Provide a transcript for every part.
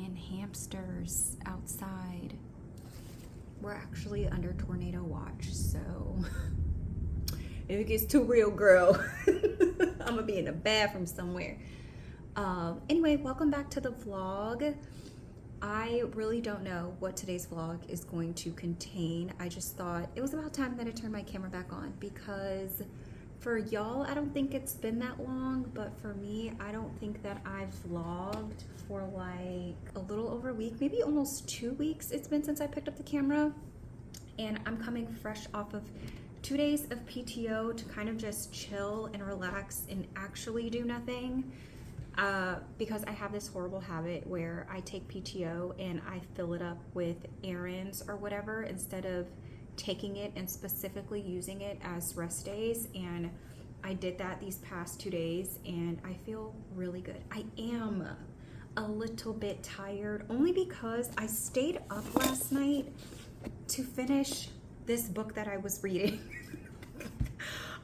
and hamsters outside. We're actually under tornado watch, so if it gets too real, girl, I'm gonna be in the bathroom somewhere. Anyway, welcome back to the vlog. I really don't know what today's vlog is going to contain. I just thought it was about time that I turned my camera back on, because for y'all, I don't think it's been that long, but for me, I don't think that I've vlogged for like a little over a week, maybe almost 2 weeks it's been since I picked up the camera. And I'm coming fresh off of 2 days of PTO to kind of just chill and relax and actually do nothing. Because I have this horrible habit where I take PTO and I fill it up with errands or whatever instead of taking it and specifically using it as rest days. And I did that these past 2 days and I feel really good. I am a little bit tired only because I stayed up last night to finish this book that I was reading.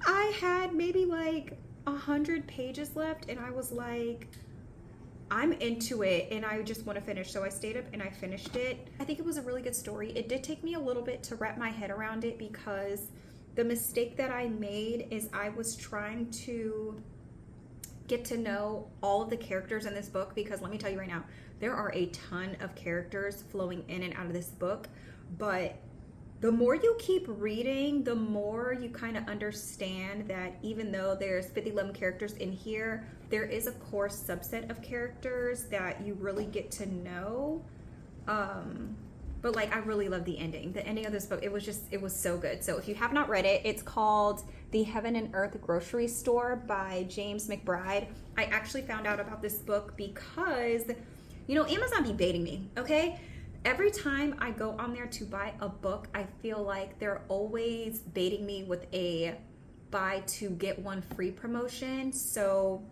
I had maybe like 100 pages left and I was like, I'm into it and I just want to finish. So I stayed up and I finished it. I think it was a really good story. It did take me a little bit to wrap my head around it because the mistake that I made is I was trying to get to know all of the characters in this book, because let me tell you right now, there are a ton of characters flowing in and out of this book, but the more you keep reading, the more you kind of understand that even though there's 11 characters in here, there is a core subset of characters that you really get to know. But like, I really love the ending. The ending of this book, it was so good. So if you have not read it, it's called The Heaven and Earth Grocery Store by James McBride. I actually found out about this book because, you know, Amazon be baiting me, okay? Every time I go on there to buy a book, I feel like they're always baiting me with a buy two get one free promotion. So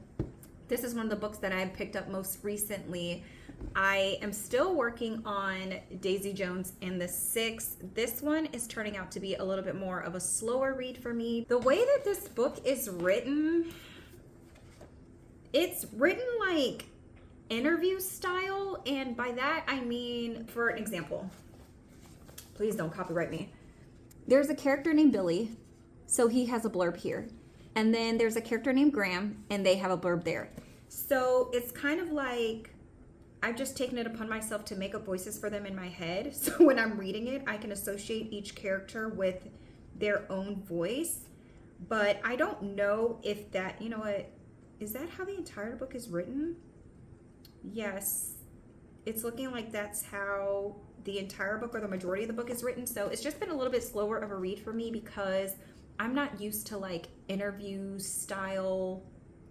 this is one of the books that I picked up most recently. I am still working on Daisy Jones and the Six. This one is turning out to be a little bit more of a slower read for me. The way that this book is written, it's written like interview style, and by that I mean, for an example, please don't copyright me. There's a character named Billy, so he has a blurb here, and then there's a character named Graham and they have a blurb there. So it's kind of like I've just taken it upon myself to make up voices for them in my head, so when I'm reading it I can associate each character with their own voice. But I don't know if that, you know what, is that how the entire book is written? Yes, it's looking like that's how the entire book or the majority of the book is written. So it's just been a little bit slower of a read for me because I'm not used to like interview style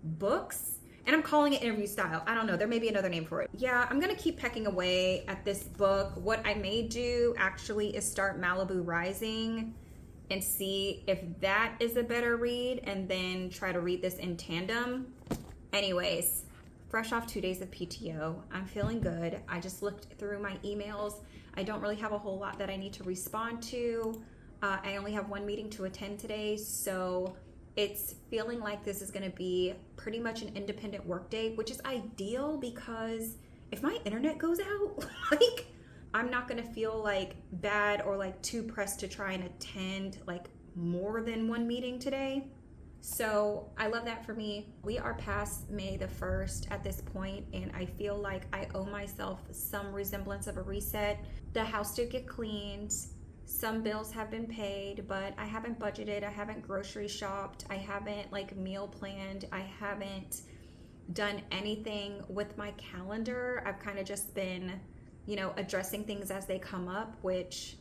books, and I'm calling it interview style. I don't know, there may be another name for it. Yeah, I'm gonna keep pecking away at this book. What I may do actually is start Malibu Rising and see if that is a better read, and then try to read this in tandem. Anyways, fresh off 2 days of PTO, I'm feeling good. I just looked through my emails. I don't really have a whole lot that I need to respond to. I only have one meeting to attend today, so it's feeling like this is gonna be pretty much an independent work day, which is ideal because if my internet goes out, like, I'm not gonna feel like bad or like too pressed to try and attend like more than one meeting today. So I love that for me. We are past May the 1st at this point, and I feel like I owe myself some resemblance of a reset. The house did get cleaned. Some bills have been paid, but I haven't budgeted. I haven't grocery shopped. I haven't like meal planned. I haven't done anything with my calendar. I've kind of just been, you know, addressing things as they come up, which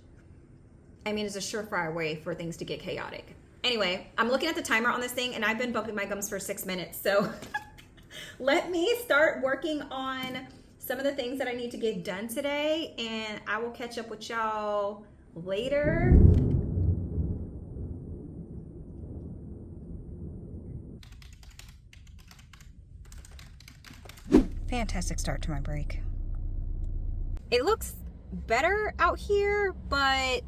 I mean is a surefire way for things to get chaotic. Anyway, I'm looking at the timer on this thing and I've been bumping my gums for 6 minutes. So let me start working on some of the things that I need to get done today, and I will catch up with y'all later. Fantastic start to my break. It looks better out here, but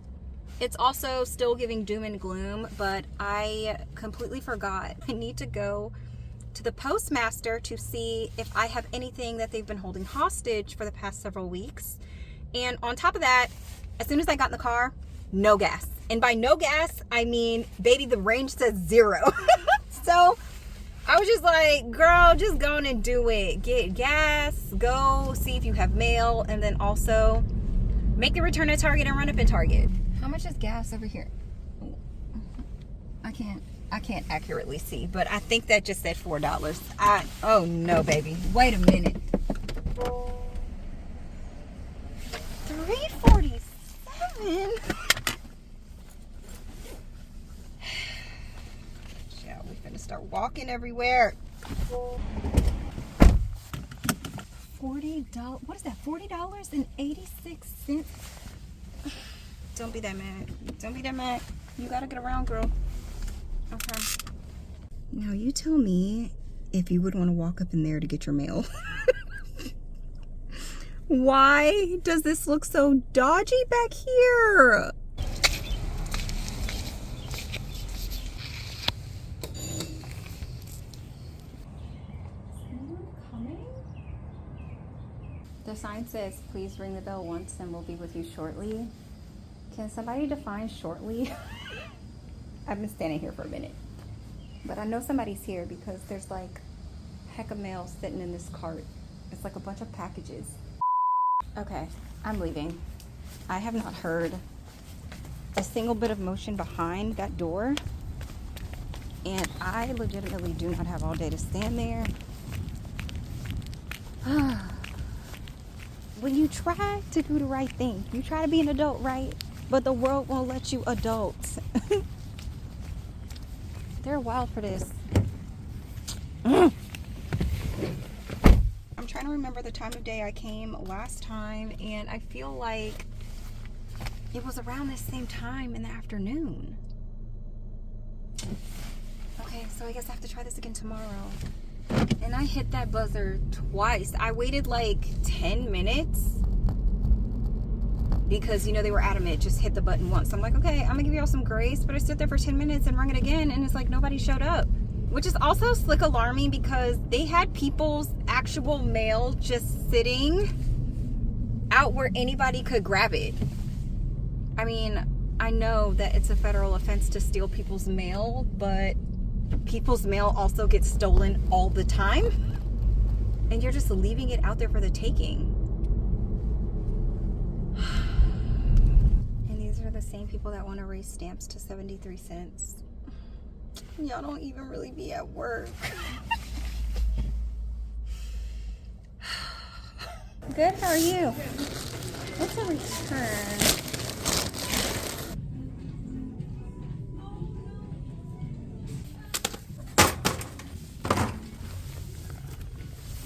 it's also still giving doom and gloom. But I completely forgot I need to go to the postmaster to see if I have anything that they've been holding hostage for the past several weeks. And on top of that, as soon as I got in the car, no gas. And by no gas, I mean, baby, the range says 0. So I was just like, girl, just go on and do it. Get gas, go see if you have mail, and then also make the return at Target and run up in Target. How much is gas over here? I can't accurately see, but I think that just said $4. Oh no, baby. Wait a minute. $3.47. Shall we finna start walking everywhere? $40. What is that? $40.86. Don't be that mad. Don't be that mad. You gotta get around, girl. Okay. Now you tell me if you would want to walk up in there to get your mail. Why does this look so dodgy back here? The sign says, please ring the bell once and we'll be with you shortly. Can somebody define shortly? I've been standing here for a minute, but I know somebody's here because there's like heck of mail sitting in this cart. It's like a bunch of packages. Okay, I'm leaving. I have not heard a single bit of motion behind that door, and I legitimately do not have all day to stand there. When you try to do the right thing, you try to be an adult, right? But the world won't let you adults. They're wild for this. I'm trying to remember the time of day I came last time, and I feel like it was around this same time in the afternoon. Okay, so I guess I have to try this again tomorrow. And I hit that buzzer twice. I waited like 10 minutes because, you know, they were adamant, just hit the button once. I'm like, okay, I'm gonna give y'all some grace, but I stood there for 10 minutes and rung it again, and it's like nobody showed up. Which is also slick alarming because they had people's actual mail just sitting out where anybody could grab it. I mean, I know that it's a federal offense to steal people's mail, but people's mail also gets stolen all the time. And you're just leaving it out there for the taking. And these are the same people that want to raise stamps to 73 cents. Y'all don't even really be at work. Good, how are you? What's a return?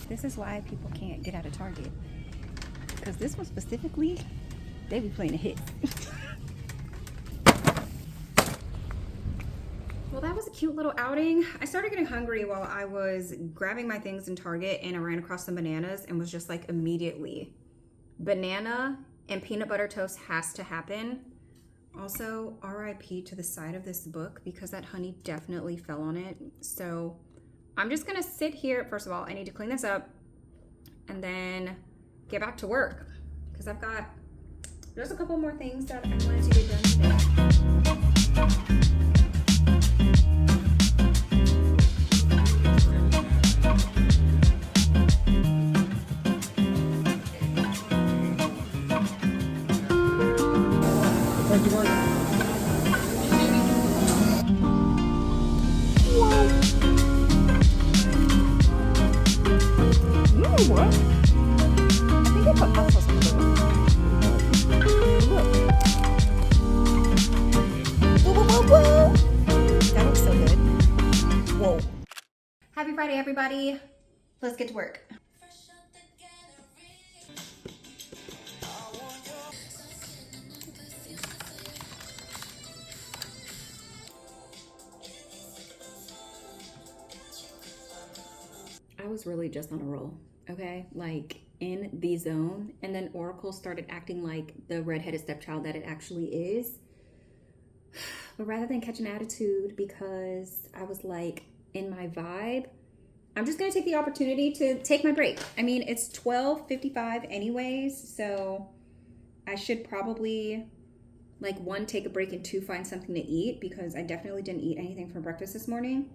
This is why people can't get out of Target. Because this one specifically, they be playing a hit. Well, that was a cute little outing. I started getting hungry while I was grabbing my things in Target, and I ran across some bananas and was just like, immediately, banana and peanut butter toast has to happen. Also, RIP to the side of this book because that honey definitely fell on it. So I'm just gonna sit here. First of all, I need to clean this up and then get back to work because there's a couple more things that I wanted to get done today. What? I think I put hot sauce in it. Look. Whoa, whoa, whoa, whoa. That looks so good. Whoa. Happy Friday, everybody. Let's get to work. I was really just on a roll. Okay, like in the zone, and then Oracle started acting like the redheaded stepchild that it actually is. But rather than catch an attitude because I was like in my vibe, I'm just gonna take the opportunity to take my break. I mean, it's 12:55 anyways, so I should probably, like, one, take a break, and two, find something to eat, because I definitely didn't eat anything for breakfast this morning.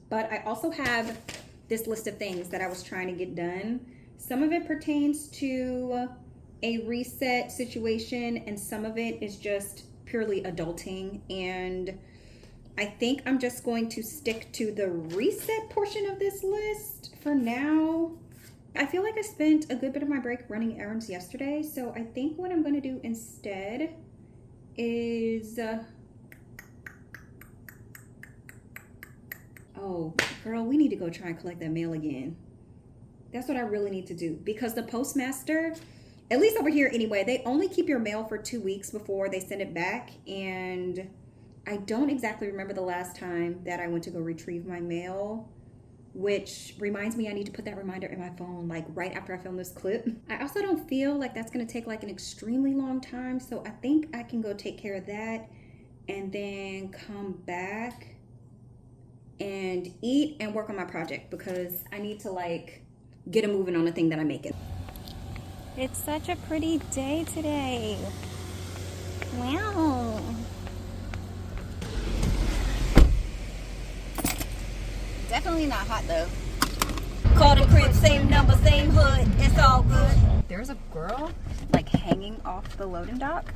But I also have this list of things that I was trying to get done. Some of it pertains to a reset situation, and some of it is just purely adulting, and I think I'm just going to stick to the reset portion of this list for now. I feel like I spent a good bit of my break running errands yesterday, so I think what I'm going to do instead is... oh, girl, we need to go try and collect that mail again. That's what I really need to do, because the postmaster, at least over here anyway, they only keep your mail for 2 weeks before they send it back, and I don't exactly remember the last time that I went to go retrieve my mail, which reminds me I need to put that reminder in my phone, like right after I film this clip. I also don't feel like that's gonna take like an extremely long time, so I think I can go take care of that and then come back and eat and work on my project, because I need to like get a moving on the thing that I'm making. It's such a pretty day today. Wow. Definitely not hot though. Call the crib, same number, same hood, it's all good. There's a girl like hanging off the loading dock,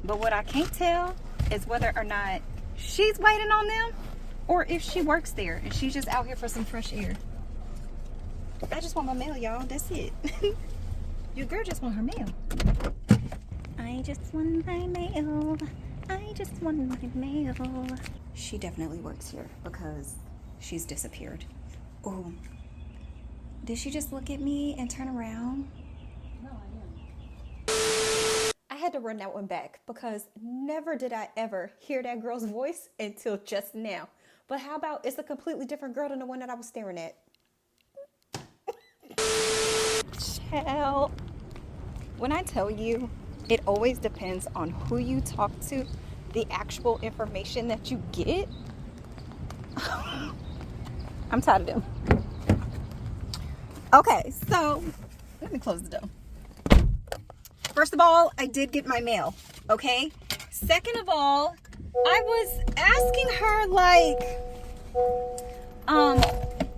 but what I can't tell is whether or not she's waiting on them or if she works there and she's just out here for some fresh air. I just want my mail, y'all. That's it. Your girl just want her mail. I just want my mail. I just want my mail. She definitely works here because she's disappeared. Oh, did she just look at me and turn around? No, I didn't. I had to run that one back because never did I ever hear that girl's voice until just now. But how about it's a completely different girl than the one that I was staring at? Chill. When I tell you, it always depends on who you talk to, the actual information that you get. I'm tired of them. Okay, so let me close the door. First of all, I did get my mail, okay? Second of all, I was asking her, like,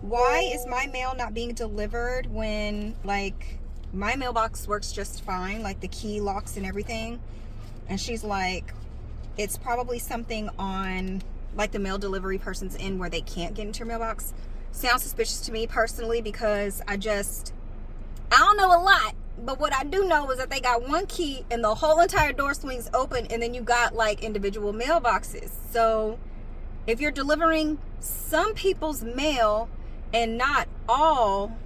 why is my mail not being delivered when, like, my mailbox works just fine, like the key locks and everything? And she's like, it's probably something on, like, the mail delivery person's end where they can't get into your mailbox. Sounds suspicious to me personally, because I don't know a lot, but what I do know is that they got one key and the whole entire door swings open, and then you got like individual mailboxes. So if you're delivering some people's mail and not all,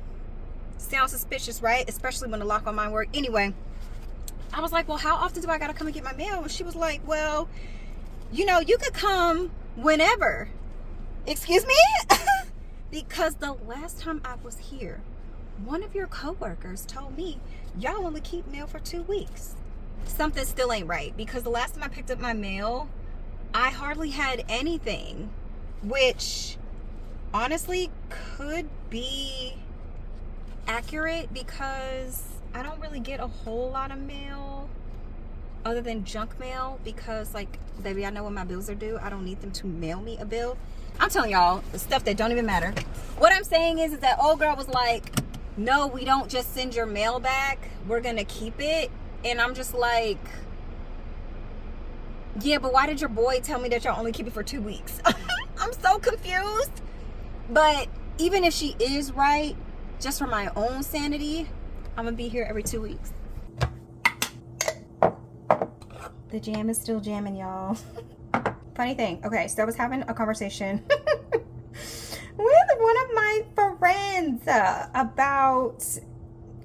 sounds suspicious, right? Especially when the lock on mine worked. Anyway, I was like, well, how often do I gotta come and get my mail? And she was like, well, you know, you could come whenever. Excuse me? Because the last time I was here, one of your coworkers told me y'all only keep mail for 2 weeks. Something still ain't right, because the last time I picked up my mail, I hardly had anything, which honestly could be accurate because I don't really get a whole lot of mail other than junk mail, because, like, baby, I know when my bills are due. I don't need them to mail me a bill. I'm telling y'all the stuff that don't even matter. What I'm saying is that old girl was like, no, we don't just send your mail back, we're gonna keep it. And I'm just like, yeah, but why did your boy tell me that y'all only keep it for 2 weeks? I'm so confused. But even if she is right, just for my own sanity, I'm gonna be here every 2 weeks. The jam is still jamming, y'all. Funny thing, okay, so I was having a conversation with one of my friends about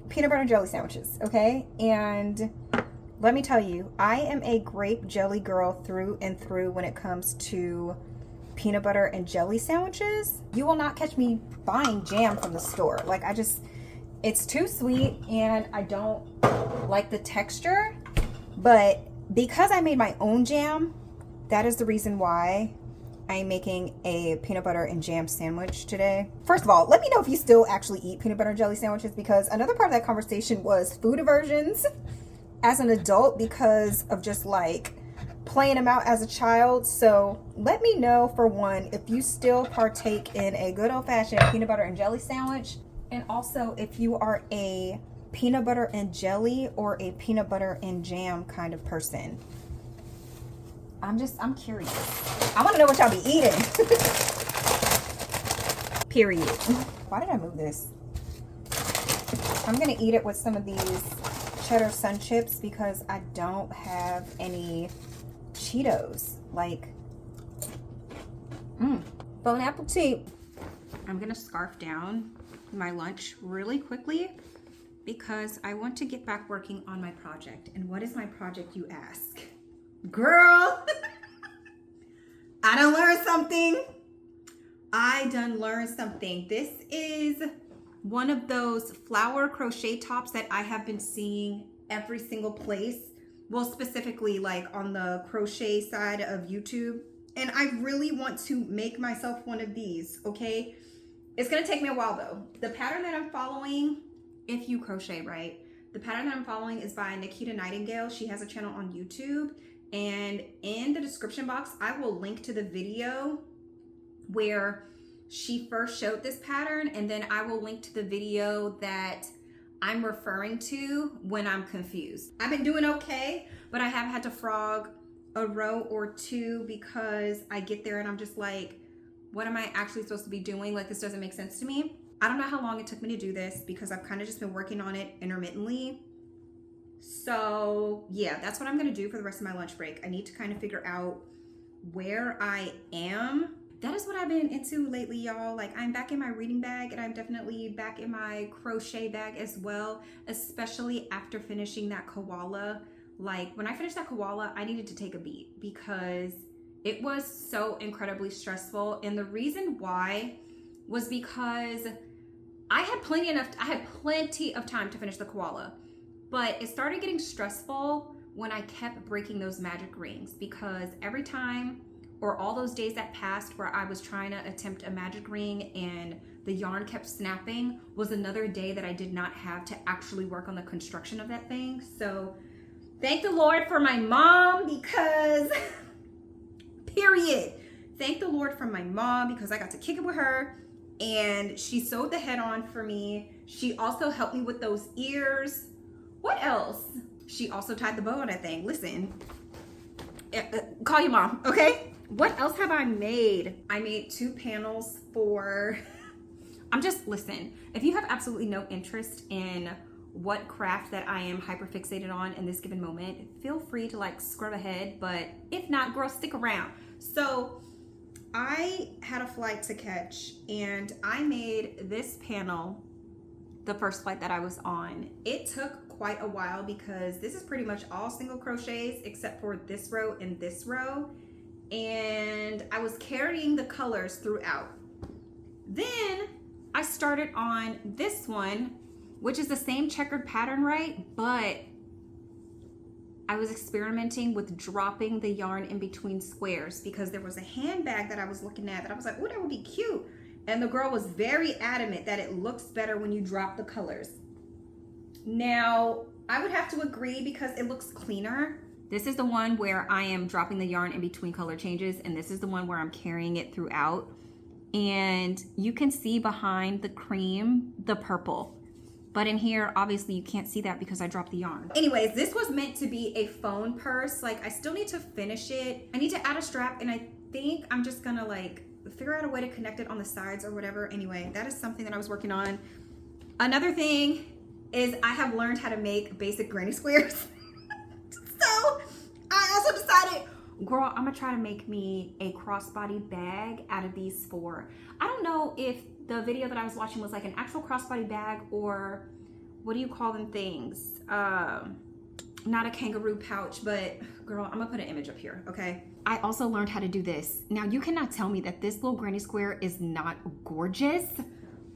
peanut butter and jelly sandwiches, okay? And let me tell you, I am a grape jelly girl through and through when it comes to peanut butter and jelly sandwiches. You will not catch me buying jam from the store. Like, it's too sweet and I don't like the texture. But because I made my own jam, that is the reason why I am making a peanut butter and jam sandwich today. First of all, let me know if you still actually eat peanut butter and jelly sandwiches, because another part of that conversation was food aversions as an adult because of just like playing them out as a child. So let me know, for one, if you still partake in a good old-fashioned peanut butter and jelly sandwich, and also if you are a peanut butter and jelly or a peanut butter and jam kind of person. I'm curious. I want to know what y'all be eating. Period. Why did I move this? I'm gonna eat it with some of these cheddar sun chips because I don't have any Cheetos. Like, bon appetit. I'm gonna scarf down my lunch really quickly because I want to get back working on my project. And what is my project, you ask? Girl, I done learned something. This is one of those flower crochet tops that I have been seeing every single place. Well, specifically like on the crochet side of YouTube. And I really want to make myself one of these, okay? It's gonna take me a while though. The pattern that I'm following, if you crochet right, the pattern that I'm following is by Nikita Nightingale. She has a channel on YouTube. And in the description box, I will link to the video where she first showed this pattern. And then I will link to the video that I'm referring to when I'm confused. I've been doing okay, but I have had to frog a row or two because I get there and I'm just like, what am I actually supposed to be doing? Like, this doesn't make sense to me. I don't know how long it took me to do this because I've kind of just been working on it intermittently. So yeah, that's what I'm gonna do for the rest of my lunch break. I need to kind of figure out where I am. That is what I've been into lately, y'all. Like, I'm back in my reading bag and I'm definitely back in my crochet bag as well, especially after finishing that koala. Like, when I finished that koala, I needed to take a beat because it was so incredibly stressful. And the reason why was because I had plenty of time to finish the koala. But it started getting stressful when I kept breaking those magic rings, because every time, or all those days that passed where I was trying to attempt a magic ring and the yarn kept snapping, was another day that I did not have to actually work on the construction of that thing. So thank the Lord for my mom, because period. Thank the Lord for my mom because I got to kick it with her and she sewed the head on for me. She also helped me with those ears. What else? She also tied the bow on that thing. Listen, call your mom, okay? What else have I made? I made 2 panels for, listen, if you have absolutely no interest in what craft that I am hyper fixated on in this given moment, feel free to like scrub ahead, but if not, girl, stick around. So I had a flight to catch and I made this panel the first flight that I was on. It took quite a while because this is pretty much all single crochets except for this row and this row. And I was carrying the colors throughout. Then I started on this one, which is the same checkered pattern, right? But I was experimenting with dropping the yarn in between squares because there was a handbag that I was looking at that I was like, oh, that would be cute. And the girl was very adamant that it looks better when you drop the colors. Now, I would have to agree because it looks cleaner. This is the one where I am dropping the yarn in between color changes, and this is the one where I'm carrying it throughout. And you can see behind the cream, the purple. But in here, obviously you can't see that because I dropped the yarn. Anyways, this was meant to be a phone purse. Like, I still need to finish it. I need to add a strap, and I think I'm just gonna like figure out a way to connect it on the sides or whatever. Anyway, that is something that I was working on. Another thing is I have learned how to make basic granny squares. So I also decided, girl, I'm gonna try to make me a crossbody bag out of these 4. I don't know if the video that I was watching was like an actual crossbody bag or what do you call them things? Not a kangaroo pouch, but girl, I'm gonna put an image up here, okay? I also learned how to do this. Now, you cannot tell me that this little granny square is not gorgeous.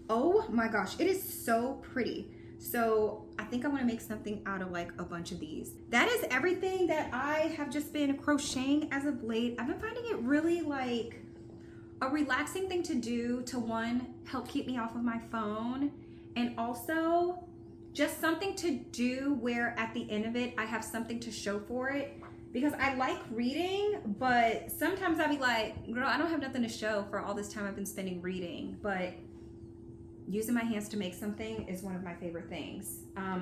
Oh my gosh, it is so pretty. So I think I want to make something out of like a bunch of these. That is everything that I have just been crocheting as of late. I've been finding it really like a relaxing thing to do to, one, help keep me off of my phone, and also just something to do where at the end of it, I have something to show for it. Because I like reading, but sometimes I'll be like, girl, I don't have nothing to show for all this time I've been spending reading. But using my hands to make something is one of my favorite things.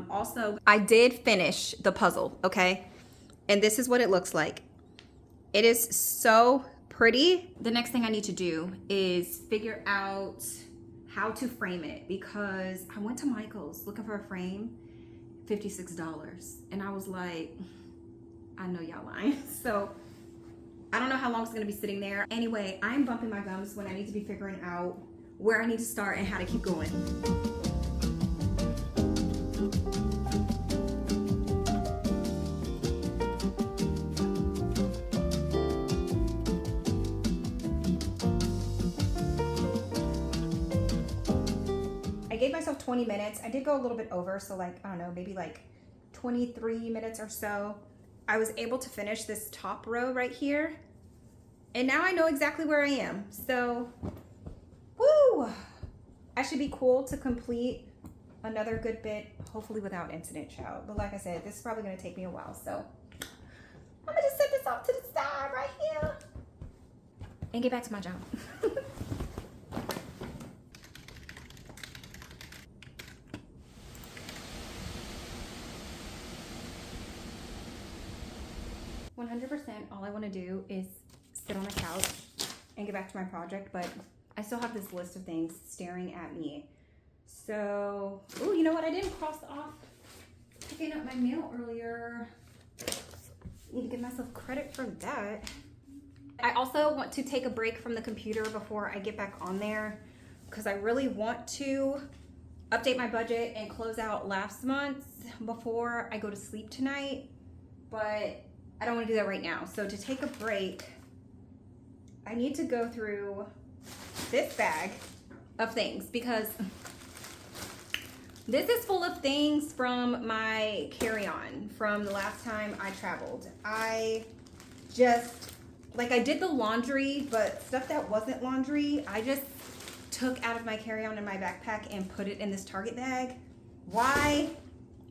Also, I did finish the puzzle, okay? And this is what it looks like. It is so pretty. The next thing I need to do is figure out how to frame it, because I went to Michael's looking for a frame, $56. And I was like, I know y'all lying. So I don't know how long it's gonna be sitting there. Anyway, I'm bumping my gums when I need to be figuring out where I need to start and how to keep going. I gave myself 20 minutes. I did go a little bit over, so like, I don't know, maybe like 23 minutes or so. I was able to finish this top row right here. And now I know exactly where I am. So, woo! I should be cool to complete another good bit, hopefully without incident, child. But like I said, this is probably gonna take me a while. So, I'm gonna just set this off to the side right here and get back to my job. 100%, all I want to do is sit on the couch and get back to my project, but I still have this list of things staring at me. So, oh, you know what? I didn't cross off picking up my mail earlier. Need to give myself credit for that. I also want to take a break from the computer before I get back on there, because I really want to update my budget and close out last month's before I go to sleep tonight, but I don't want to do that right now. So to take a break, I need to go through this bag of things, because this is full of things from my carry-on from the last time I traveled. I just, like, I did the laundry, but stuff that wasn't laundry, I just took out of my carry-on in my backpack and put it in this Target bag. Why?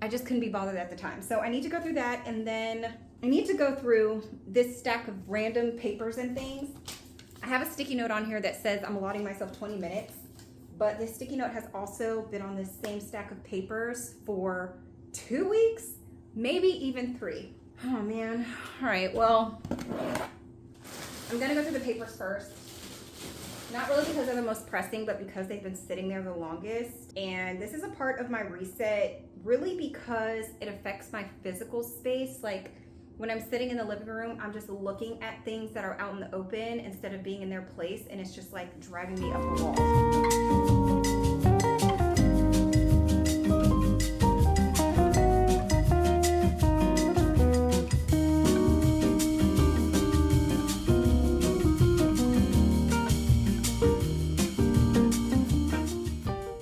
I just couldn't be bothered at the time. So I need to go through that, and then I need to go through this stack of random papers and things. I have a sticky note on here that says I'm allotting myself 20 minutes, but this sticky note has also been on this same stack of papers for 2 weeks, maybe even 3. Oh man. All right, well, I'm gonna go through the papers first. Not really because they're the most pressing, but because they've been sitting there the longest. And this is a part of my reset, really because it affects my physical space. Like, when I'm sitting in the living room, I'm just looking at things that are out in the open instead of being in their place, and it's just like driving me up a wall.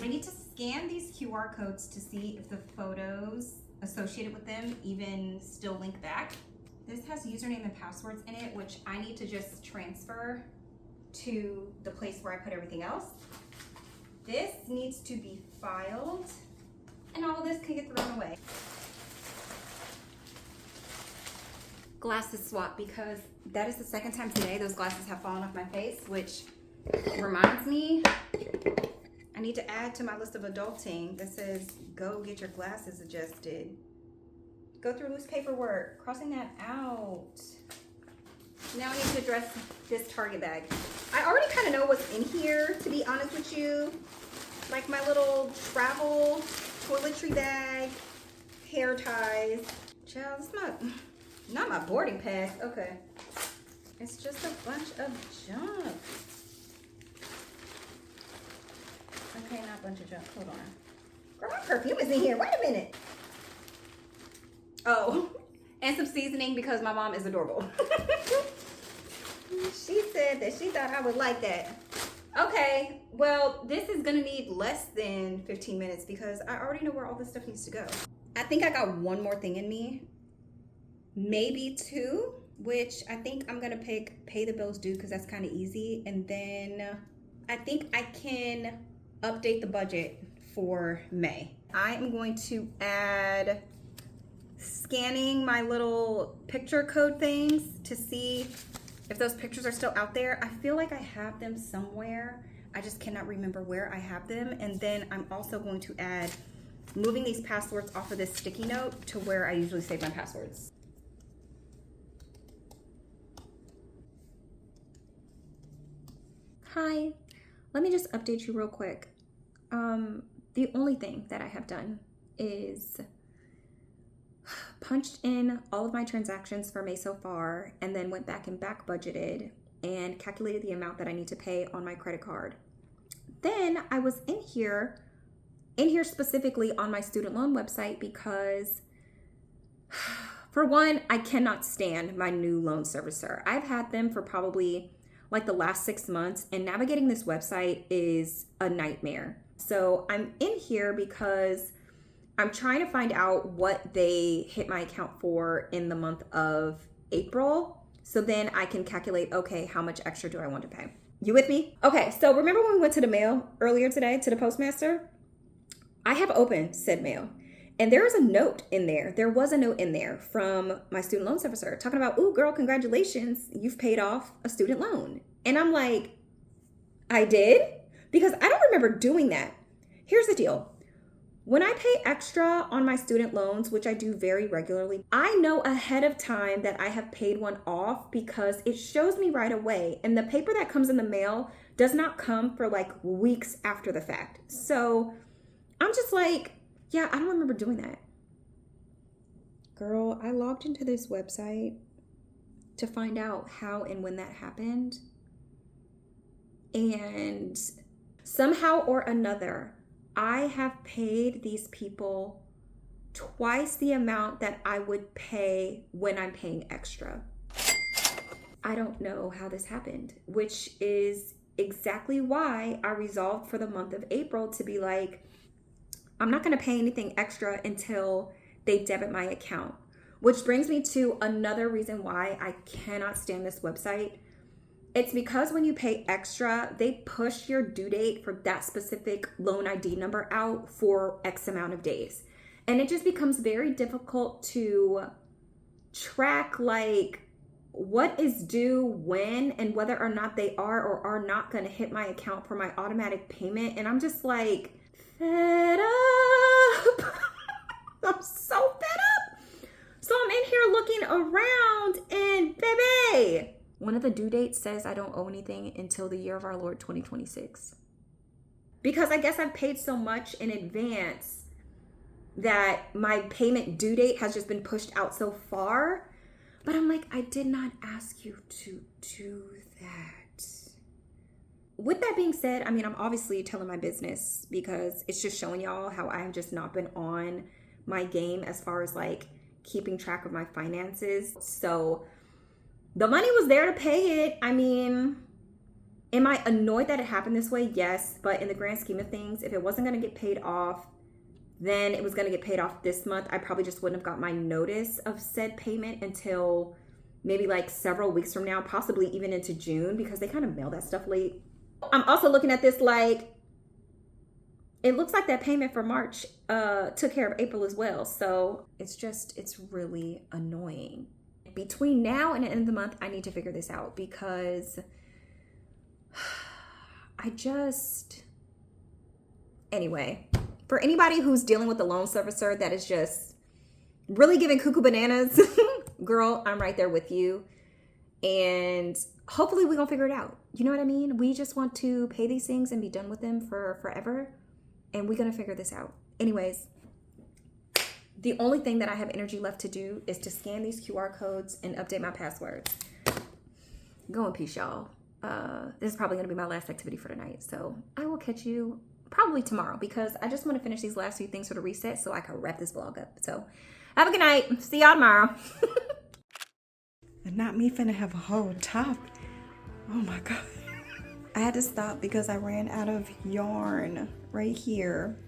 I need to scan these QR codes to see if the photos associated with them even still link back. This has username and passwords in it, which I need to just transfer to the place where I put everything else. This needs to be filed, and all of this can get thrown away. Glasses swap, because that is the second time today those glasses have fallen off my face, which reminds me I need to add to my list of adulting that says go get your glasses adjusted. Go through loose paperwork, crossing that out. Now I need to address this Target bag. I already kind of know what's in here, to be honest with you. Like my little travel toiletry bag, hair ties. Child, it's not my boarding pass. Okay. It's just a bunch of junk. Okay, not a bunch of junk. Hold on. Girl, my perfume is in here. Wait a minute. Oh, and some seasoning because my mom is adorable. She said that she thought I would like that. Okay, well, this is gonna need less than 15 minutes because I already know where all this stuff needs to go. I think I got one more thing in me, maybe 2. which I think I'm gonna pick pay the bills due because that's kind of easy. And then I think I can update the budget for May. I am going to add scanning my little picture code things to see if those pictures are still out there. I feel like I have them somewhere. I just cannot remember where I have them. And then I'm also going to add moving these passwords off of this sticky note to where I usually save my passwords. Hi, let me just update you real quick. The only thing that I have done is punched in all of my transactions for May so far, and then went back and back budgeted and calculated the amount that I need to pay on my credit card. Then I was in here specifically on my student loan website because for one, I cannot stand my new loan servicer. I've had them for probably like the last 6 months, and navigating this website is a nightmare. So I'm in here because I'm trying to find out what they hit my account for in the month of April. So then I can calculate, okay, how much extra do I want to pay? You with me? Okay, so remember when we went to the mail earlier today, to the postmaster? I have opened said mail. And there was a note in there. There was a note in there from my student loan servicer talking about, ooh, girl, congratulations, you've paid off a student loan. And I'm like, I did? Because I don't remember doing that. Here's the deal. When I pay extra on my student loans, which I do very regularly, I know ahead of time that I have paid one off because it shows me right away. And the paper that comes in the mail does not come for like weeks after the fact. So I'm just like, yeah, I don't remember doing that. Girl, I logged into this website to find out how and when that happened. And somehow or another, I have paid these people twice the amount that I would pay when I'm paying extra. I don't know how this happened, which is exactly why I resolved for the month of April to be like, I'm not going to pay anything extra until they debit my account. Which brings me to another reason why I cannot stand this website. It's because when you pay extra, they push your due date for that specific loan ID number out for X amount of days. And it just becomes very difficult to track like what is due when and whether or not they are or are not going to hit my account for my automatic payment. And I'm just like fed up. I'm so fed up. So I'm in here looking around and baby, one of the due dates says I don't owe anything until the year of our Lord 2026. Because I guess I've paid so much in advance that my payment due date has just been pushed out so far. But I'm like, I did not ask you to do that. With that being said, I mean, I'm obviously telling my business because it's just showing y'all how I have just not been on my game as far as like keeping track of my finances. So the money was there to pay it. I mean, am I annoyed that it happened this way? Yes. But in the grand scheme of things, if it wasn't going to get paid off, then it was going to get paid off this month. I probably just wouldn't have got my notice of said payment until maybe like several weeks from now, possibly even into June, because they kind of mail that stuff late. I'm also looking at this like, it looks like that payment for March took care of April as well. So it's really annoying. Between now and the end of the month, I need to figure this out because anyway, for anybody who's dealing with the loan servicer that is just really giving cuckoo bananas, girl, I'm right there with you. And hopefully we're gonna figure it out. You know what I mean? We just want to pay these things and be done with them for forever. And we're gonna figure this out. Anyways, the only thing that I have energy left to do is to scan these QR codes and update my passwords. Go in peace, y'all. This is probably gonna be my last activity for tonight. So I will catch you probably tomorrow because I just wanna finish these last few things for the reset so I can wrap this vlog up. So have a good night. See y'all tomorrow. And not me finna have a whole top. Oh my God. I had to stop because I ran out of yarn right here.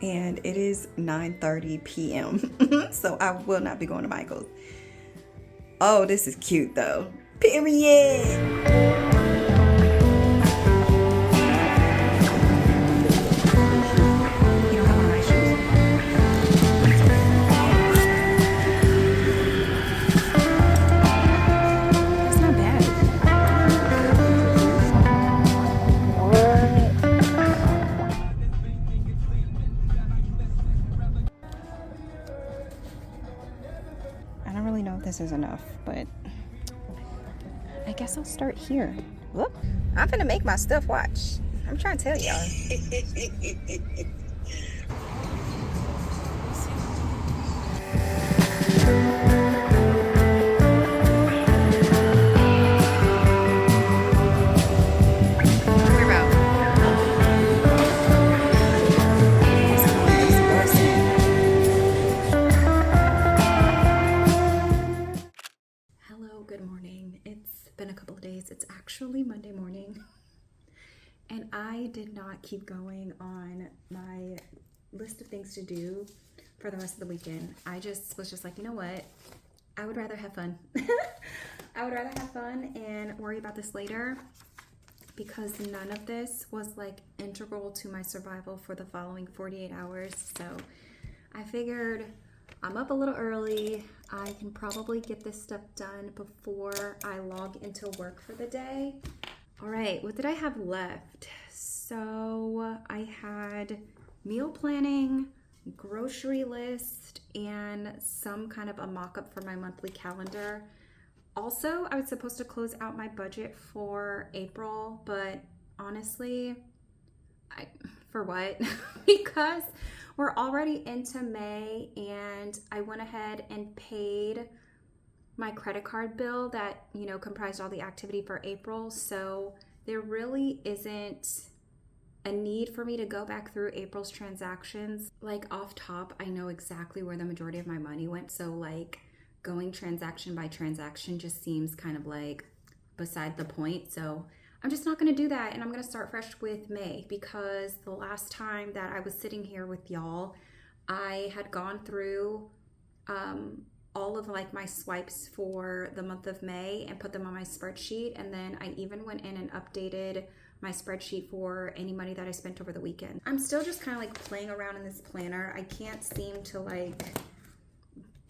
And it is 9:30 p.m. So I will not be going to Michael's. Oh, this is cute though. Period. You don't have on my shoes? That's not bad. I don't really know if this is enough, but I guess I'll start here. Look, I'm gonna make my stuff, watch. I'm trying to tell y'all. We're out. Hello, good morning. It's been a couple of days. It's actually Monday morning. And I did not keep going on my list of things to do for the rest of the weekend. I just was just like, you know what? I would rather have fun. I would rather have fun and worry about this later, because none of this was like integral to my survival for the following 48 hours. So I figured I'm up a little early. I can probably get this stuff done before I log into work for the day. All right, what did I have left? So I had meal planning, grocery list, and some kind of a mock-up for my monthly calendar. Also, I was supposed to close out my budget for April, but honestly, for what? Because we're already into May, and I went ahead and paid my credit card bill that, you know, comprised all the activity for April. So there really isn't a need for me to go back through April's transactions. Like off top, I know exactly where the majority of my money went. So like going transaction by transaction just seems kind of like beside the point. So I'm just not going to do that. And I'm going to start fresh with May, because the last time that I was sitting here with y'all, I had gone through all of like my swipes for the month of May and put them on my spreadsheet. And then I even went in and updated my spreadsheet for any money that I spent over the weekend. I'm still just kind of like playing around in this planner. I can't seem to like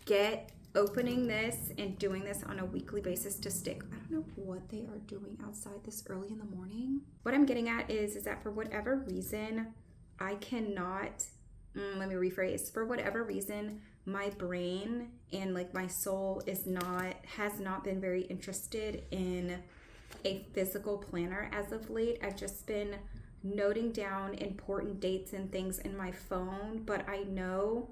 get opening this and doing this on a weekly basis to stick. I don't know what they are doing outside this early in the morning. What I'm getting at is that for whatever reason, I cannot, let me rephrase, for whatever reason, my brain and like my soul has not been very interested in a physical planner as of late. I've just been noting down important dates and things in my phone, but I know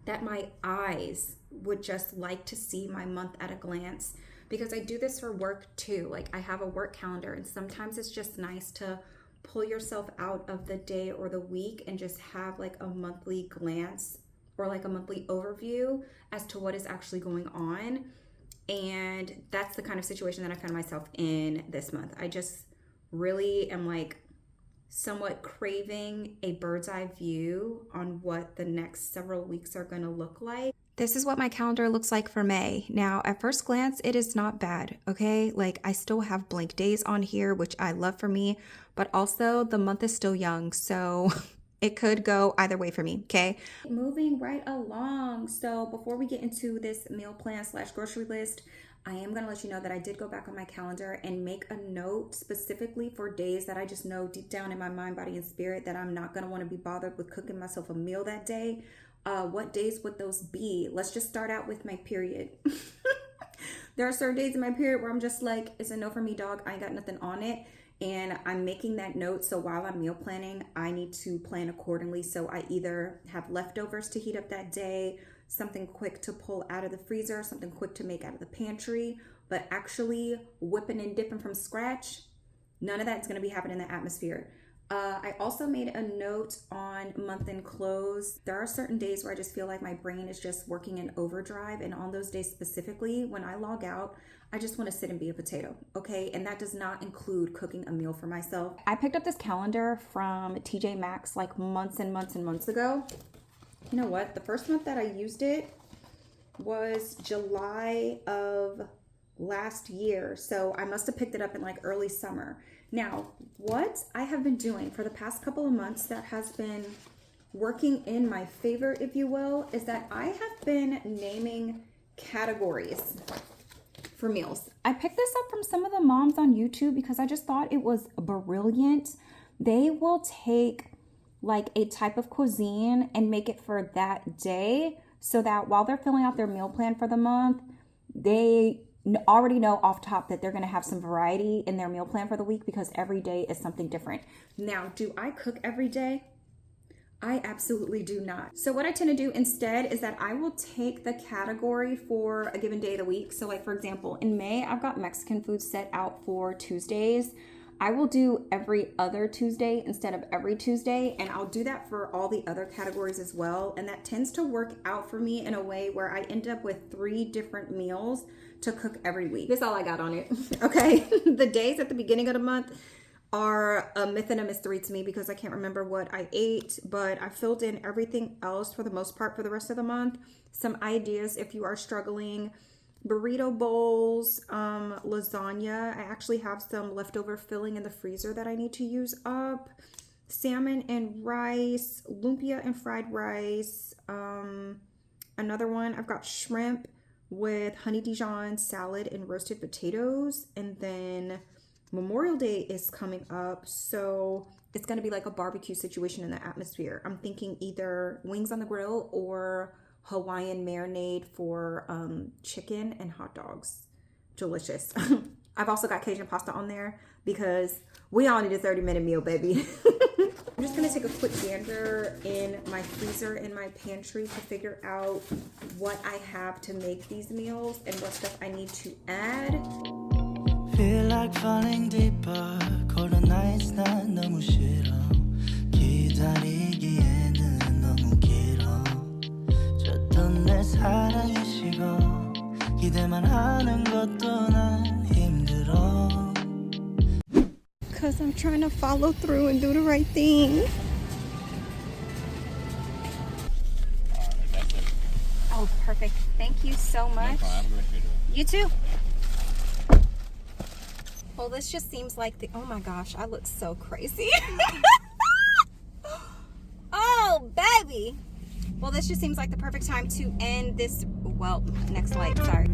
that my eyes would just like to see my month at a glance, because I do this for work too. Like I have a work calendar, and sometimes it's just nice to pull yourself out of the day or the week and just have like a monthly glance or like a monthly overview as to what is actually going on. And that's the kind of situation that I found myself in this month. I just really am like somewhat craving a bird's eye view on what the next several weeks are going to look like. This is what my calendar looks like for May. Now, at first glance, it is not bad, okay? Like I still have blank days on here, which I love for me, but also the month is still young, so it could go either way for me, okay? Moving right along. So before we get into this meal plan / grocery list, I am going to let you know that I did go back on my calendar and make a note specifically for days that I just know deep down in my mind, body, and spirit that I'm not going to want to be bothered with cooking myself a meal that day. What days would those be? Let's just start out with my period. There are certain days in my period where I'm just like, it's a no for me, dog. I ain't got nothing on it. And I'm making that note. So while I'm meal planning, I need to plan accordingly. So I either have leftovers to heat up that day, something quick to pull out of the freezer, something quick to make out of the pantry, but actually whipping and dipping from scratch, none of that's going to be happening in the atmosphere. I also made a note on month-end close. There are certain days where I just feel like my brain is just working in overdrive. And on those days specifically, when I log out, I just want to sit and be a potato, okay? And that does not include cooking a meal for myself. I picked up this calendar from TJ Maxx like months and months and months ago. You know what? The first month that I used it, was July of last year. So I must have picked it up in like early summer. Now, what I have been doing for the past couple of months that has been working in my favor, if you will, is that I have been naming categories for meals. I picked this up from some of the moms on YouTube because I just thought it was brilliant. They will take like a type of cuisine and make it for that day so that while they're filling out their meal plan for the month, they already know off top that they're going to have some variety in their meal plan for the week because every day is something different. Now, do I cook every day? I absolutely do not. So what I tend to do instead is that I will take the category for a given day of the week. So like for example, in May, I've got Mexican food set out for Tuesdays. I will do every other Tuesday instead of every Tuesday, and I'll do that for all the other categories as well. And that tends to work out for me in a way where I end up with 3 different meals to cook every week. That's all I got on it. Okay, the days at the beginning of the month are a myth and a mystery to me because I can't remember what I ate, but I filled in everything else for the most part for the rest of the month. Some ideas if you are struggling: burrito bowls, lasagna. I actually have some leftover filling in the freezer that I need to use up. Salmon and rice, lumpia and fried rice. Another one, I've got shrimp with honey Dijon salad and roasted potatoes. And then Memorial Day is coming up, so it's going to be like a barbecue situation in the atmosphere. I'm thinking either wings on the grill or Hawaiian marinade for chicken and hot dogs. Delicious. I've also got Cajun pasta on there because we all need a 30-minute meal, baby. I'm just gonna take a quick gander in my freezer and my pantry to figure out what I have to make these meals and what stuff I need to add. Feel like falling deeper. Colder nights 난 너무 싫어. 기다리기에는 너무 길어. 줬던 내 사랑이 식어. 기대만 하는 것도 난 힘들어. Because I'm trying to follow through and do the right thing. That's it. Oh, perfect. Thank you so much. No problem. Have a great day. You too. Well, this just seems like the, oh my gosh, I look so crazy. Oh, baby. Well, this just seems like the perfect time to end this, well, next light, sorry.